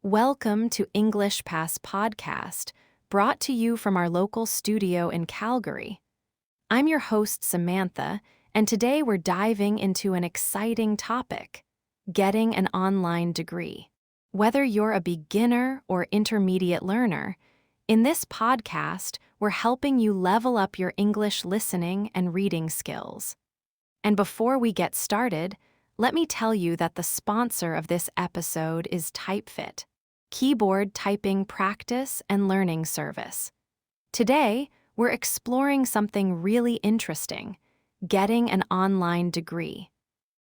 Welcome to EnglishPass Podcast, brought to you from our local studio in Calgary. I'm your host, Samantha, and today we're diving into an exciting topic: getting an online degree. Whether you're a beginner or intermediate learner, in this podcast, we're helping you level up your English listening and reading skills. And before we get started, let me tell you that the sponsor of this episode is TypeFit, keyboard typing practice and learning service. Today, we're exploring something really interesting: getting an online degree.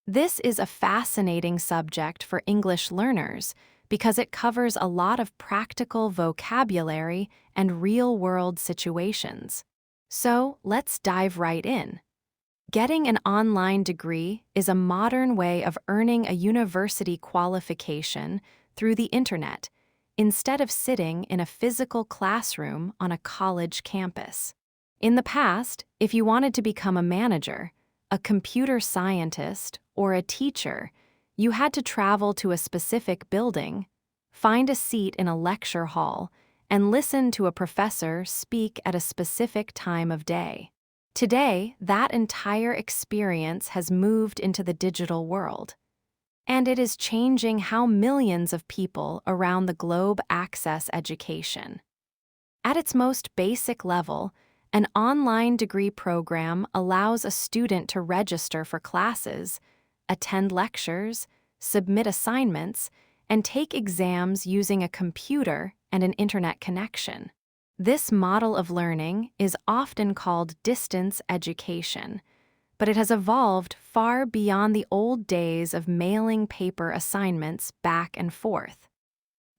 This is a fascinating subject for English learners because it covers a lot of practical vocabulary and real-world situations. So, let's dive right in. Getting an online degree is a modern way of earning a university qualification through the internet instead of sitting in a physical classroom on a college campus. In the past, if you wanted to become a manager, a computer scientist, or a teacher, you had to travel to a specific building, find a seat in a lecture hall, and listen to a professor speak at a specific time of day. Today, that entire experience has moved into the digital world, and it is changing how millions of people around the globe access education. At its most basic level, an online degree program allows a student to register for classes, attend lectures, submit assignments, and take exams using a computer and an internet connection. This model of learning is often called distance education, but it has evolved far beyond the old days of mailing paper assignments back and forth.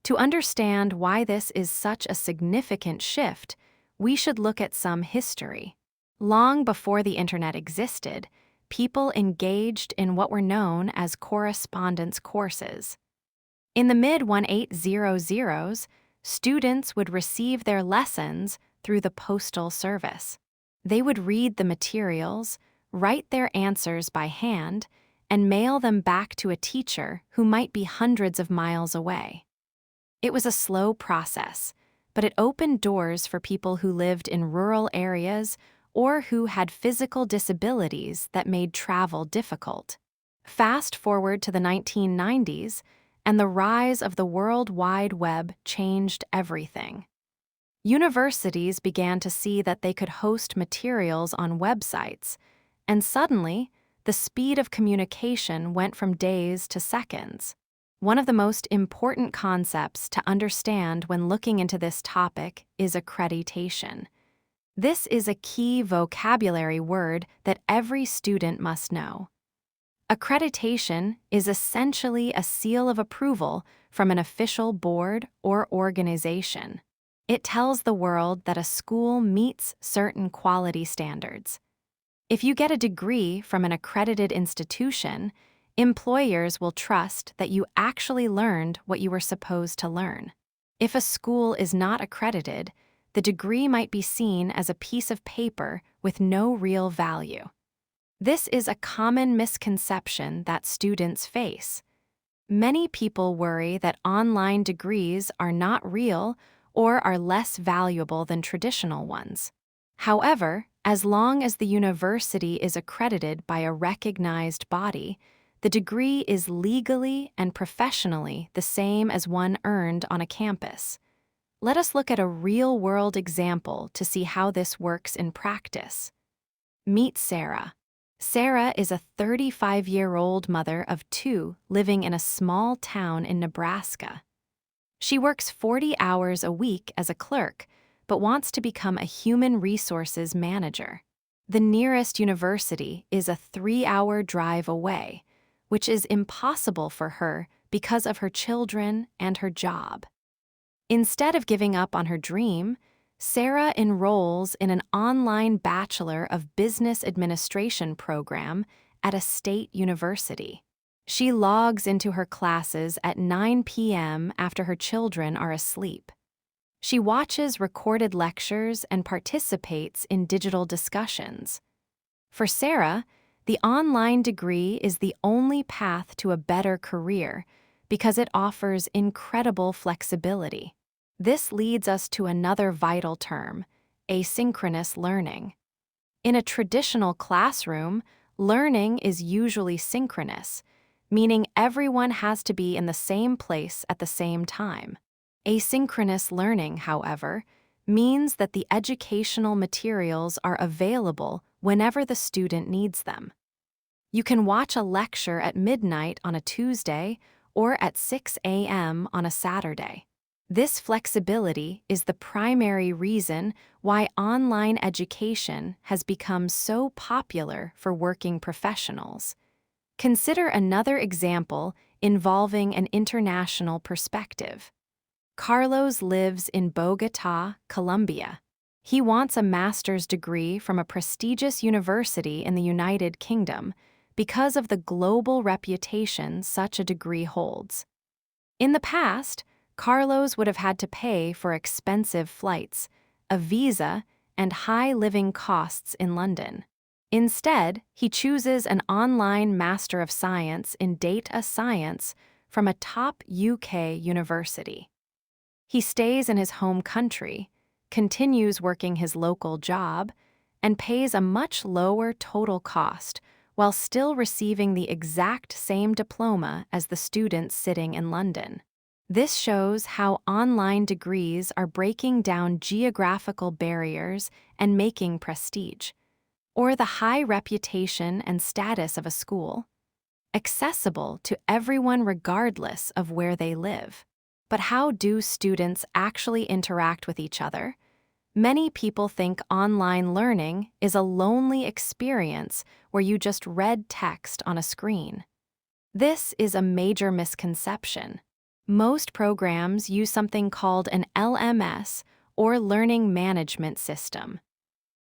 To understand why this is such a significant shift, we should look at some history. Long before the internet existed, people engaged in what were known as correspondence courses. In the mid-1800s, students would receive their lessons through the postal service. They would read the materials, write their answers by hand, and mail them back to a teacher who might be hundreds of miles away. It was a slow process, but it opened doors for people who lived in rural areas or who had physical disabilities that made travel difficult. Fast forward to the 1990s, and the rise of the World Wide Web changed everything. Universities began to see that they could host materials on websites, and suddenly, the speed of communication went from days to seconds. One of the most important concepts to understand when looking into this topic is accreditation. This is a key vocabulary word that every student must know. Accreditation is essentially a seal of approval from an official board or organization. It tells the world that a school meets certain quality standards. If you get a degree from an accredited institution, employers will trust that you actually learned what you were supposed to learn. If a school is not accredited, the degree might be seen as a piece of paper with no real value. This is a common misconception that students face. Many people worry that online degrees are not real or are less valuable than traditional ones. However, as long as the university is accredited by a recognized body, the degree is legally and professionally the same as one earned on a campus. Let us look at a real-world example to see how this works in practice. Meet Sarah. Sarah is a 35-year-old mother of two living in a small town in Nebraska. She works 40 hours a week as a clerk, but wants to become a human resources manager. The nearest university is a 3-hour drive away, which is impossible for her because of her children and her job. Instead of giving up on her dream, Sarah enrolls in an online Bachelor of Business Administration program at a state university. She logs into her classes at 9 p.m. after her children are asleep. She watches recorded lectures and participates in digital discussions. For Sarah, the online degree is the only path to a better career because it offers incredible flexibility. This leads us to another vital term, asynchronous learning. In a traditional classroom, learning is usually synchronous, meaning everyone has to be in the same place at the same time. Asynchronous learning, however, means that the educational materials are available whenever the student needs them. You can watch a lecture at midnight on a Tuesday or at 6 a.m. on a Saturday. This flexibility is the primary reason why online education has become so popular for working professionals. Consider another example involving an international perspective. Carlos lives in Bogotá, Colombia. He wants a master's degree from a prestigious university in the United Kingdom because of the global reputation such a degree holds. In the past, Carlos would have had to pay for expensive flights, a visa, and high living costs in London. Instead, he chooses an online Master of Science in Data Science from a top UK university. He stays in his home country, continues working his local job, and pays a much lower total cost while still receiving the exact same diploma as the students sitting in London. This shows how online degrees are breaking down geographical barriers and making prestige, or the high reputation and status of a school, accessible to everyone regardless of where they live. But how do students actually interact with each other? Many people think online learning is a lonely experience where you just read text on a screen. This is a major misconception. Most programs use something called an LMS, or Learning Management System.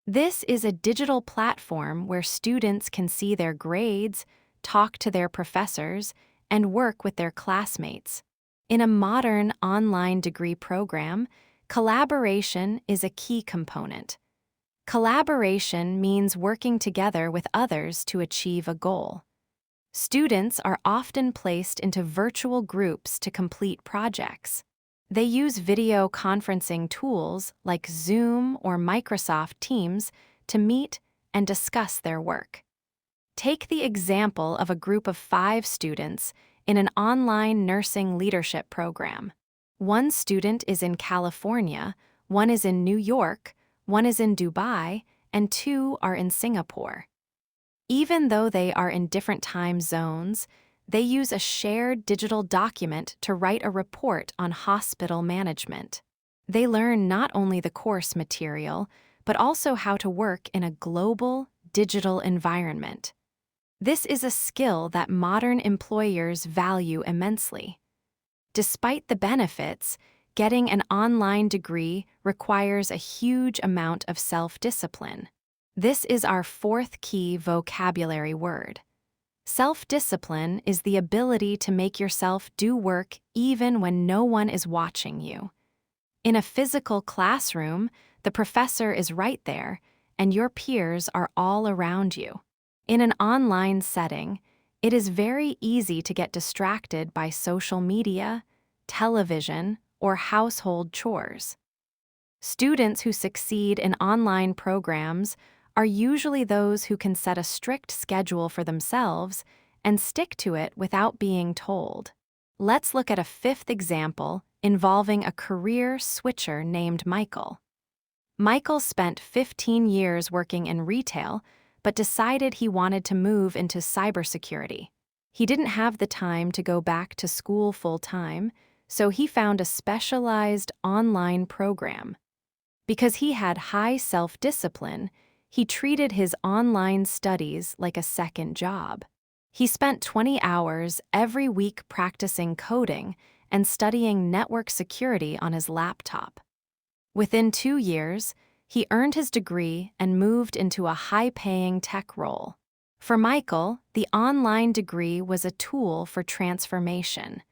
This is a digital platform where students can see their grades, talk to their professors, and work with their classmates. In a modern online degree program, collaboration is a key component. Collaboration means working together with others to achieve a goal. Students are often placed into virtual groups to complete projects. They use video conferencing tools like Zoom or Microsoft Teams to meet and discuss their work. Take the example of a group of 5 students in an online nursing leadership program. One student is in California, one is in New York, one is in Dubai, and 2 are in Singapore. Even though they are in different time zones, they use a shared digital document to write a report on hospital management. They learn not only the course material, but also how to work in a global, digital environment. This is a skill that modern employers value immensely. Despite the benefits, getting an online degree requires a huge amount of self-discipline. This is our 4th key vocabulary word. Self-discipline is the ability to make yourself do work even when no one is watching you. In a physical classroom, the professor is right there, and your peers are all around you. In an online setting, it is very easy to get distracted by social media, television, or household chores. Students who succeed in online programs are usually those who can set a strict schedule for themselves and stick to it without being told. Let's look at a 5th example involving a career switcher named Michael. Michael spent 15 years working in retail, but decided he wanted to move into cybersecurity. He didn't have the time to go back to school full-time, so he found a specialized online program. Because he had high self-discipline, he treated his online studies like a second job. He spent 20 hours every week practicing coding and studying network security on his laptop. Within 2 years, he earned his degree and moved into a high-paying tech role. For Michael, the online degree was a tool for transformation.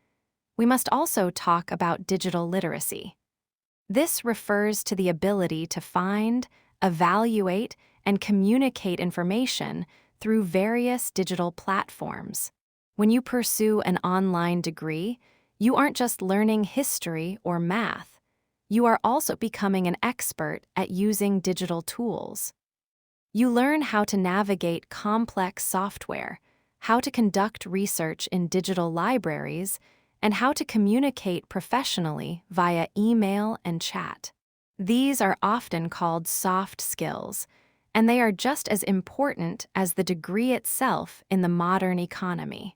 We must also talk about digital literacy. This refers to the ability to find, evaluate, and communicate information through various digital platforms. When you pursue an online degree, you aren't just learning history or math. You are also becoming an expert at using digital tools. You learn how to navigate complex software, how to conduct research in digital libraries, and how to communicate professionally via email and chat. These are often called soft skills, and they are just as important as the degree itself in the modern economy.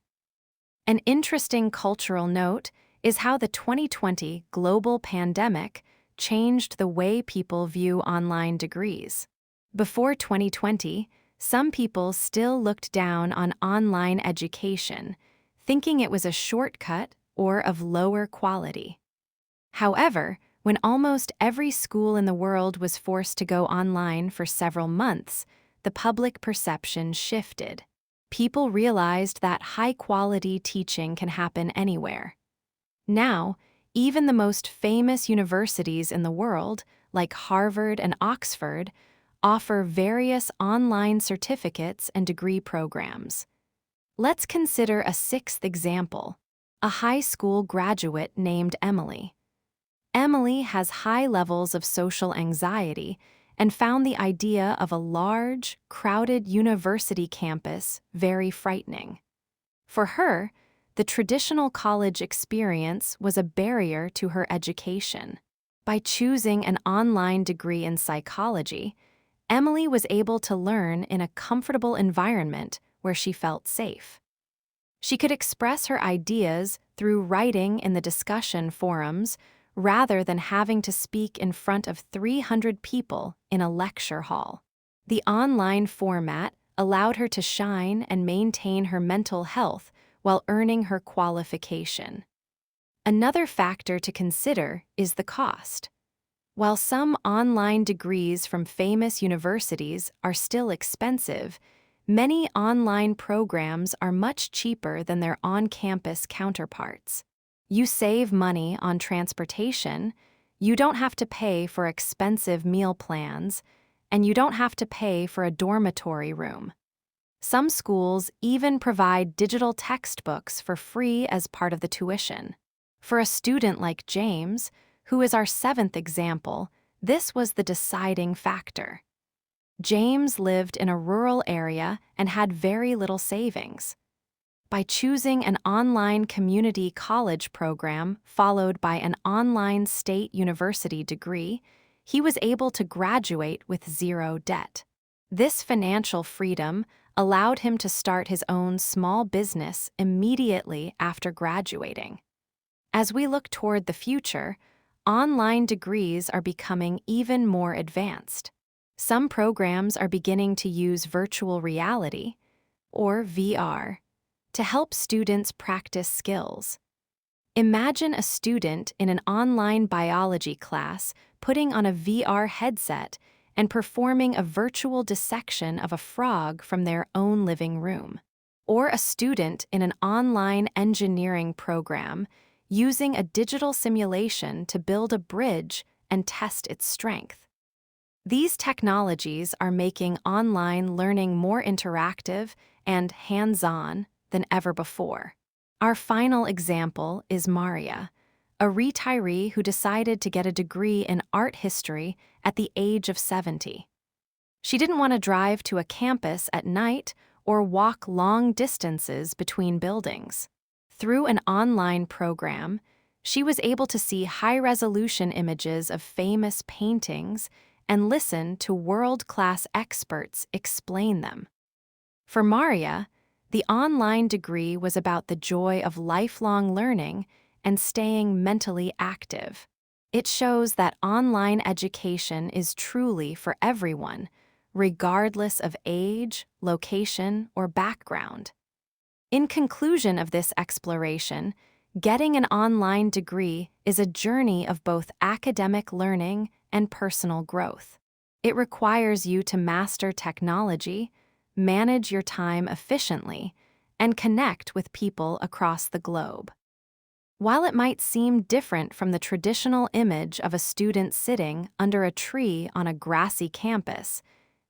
An interesting cultural note is how the 2020 global pandemic changed the way people view online degrees. Before 2020, some people still looked down on online education, thinking it was a shortcut or of lower quality. However, when almost every school in the world was forced to go online for several months, the public perception shifted. People realized that high-quality teaching can happen anywhere. Now, even the most famous universities in the world, like Harvard and Oxford, offer various online certificates and degree programs. Let's consider a sixth example, a high school graduate named Emily. Emily has high levels of social anxiety and found the idea of a large, crowded university campus very frightening. For her, the traditional college experience was a barrier to her education. By choosing an online degree in psychology, Emily was able to learn in a comfortable environment where she felt safe. She could express her ideas through writing in the discussion forums rather than having to speak in front of 300 people in a lecture hall. The online format allowed her to shine and maintain her mental health while earning her qualification. Another factor to consider is the cost. While some online degrees from famous universities are still expensive, many online programs are much cheaper than their on-campus counterparts. You save money on transportation, you don't have to pay for expensive meal plans, and you don't have to pay for a dormitory room. Some schools even provide digital textbooks for free as part of the tuition. For a student like James, who is our seventh example, this was the deciding factor. James lived in a rural area and had very little savings. By choosing an online community college program followed by an online state university degree, he was able to graduate with zero debt. This financial freedom allowed him to start his own small business immediately after graduating. As we look toward the future, online degrees are becoming even more advanced. Some programs are beginning to use virtual reality, or VR, to help students practice skills. Imagine a student in an online biology class putting on a VR headset and performing a virtual dissection of a frog from their own living room. Or a student in an online engineering program using a digital simulation to build a bridge and test its strength. These technologies are making online learning more interactive and hands-on than ever before. Our final example is Maria, a retiree who decided to get a degree in art history at the age of 70. She didn't want to drive to a campus at night or walk long distances between buildings. Through an online program, she was able to see high-resolution images of famous paintings and listen to world-class experts explain them. For Maria, the online degree was about the joy of lifelong learning and staying mentally active. It shows that online education is truly for everyone, regardless of age, location, or background. In conclusion of this exploration, getting an online degree is a journey of both academic learning and personal growth. It requires you to master technology, manage your time efficiently, and connect with people across the globe. While it might seem different from the traditional image of a student sitting under a tree on a grassy campus,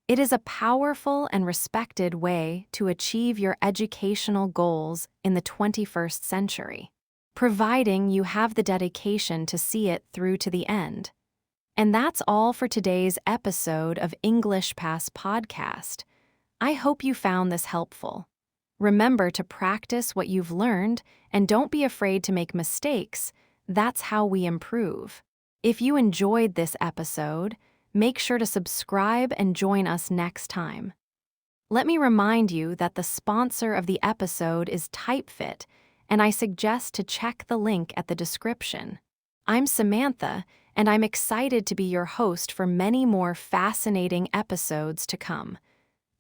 It is a powerful and respected way to achieve your educational goals in the 21st century, providing you have the dedication to see it through to the end. And that's all for today's episode of EnglishPass Podcast. I hope you found this helpful. Remember to practice what you've learned and don't be afraid to make mistakes. That's how we improve. If you enjoyed this episode, make sure to subscribe and join us next time. Let me remind you that the sponsor of the episode is TypeFit, and I suggest to check the link at the description. I'm Samantha, and I'm excited to be your host for many more fascinating episodes to come.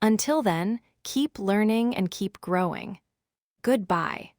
Until then, keep learning and keep growing. Goodbye.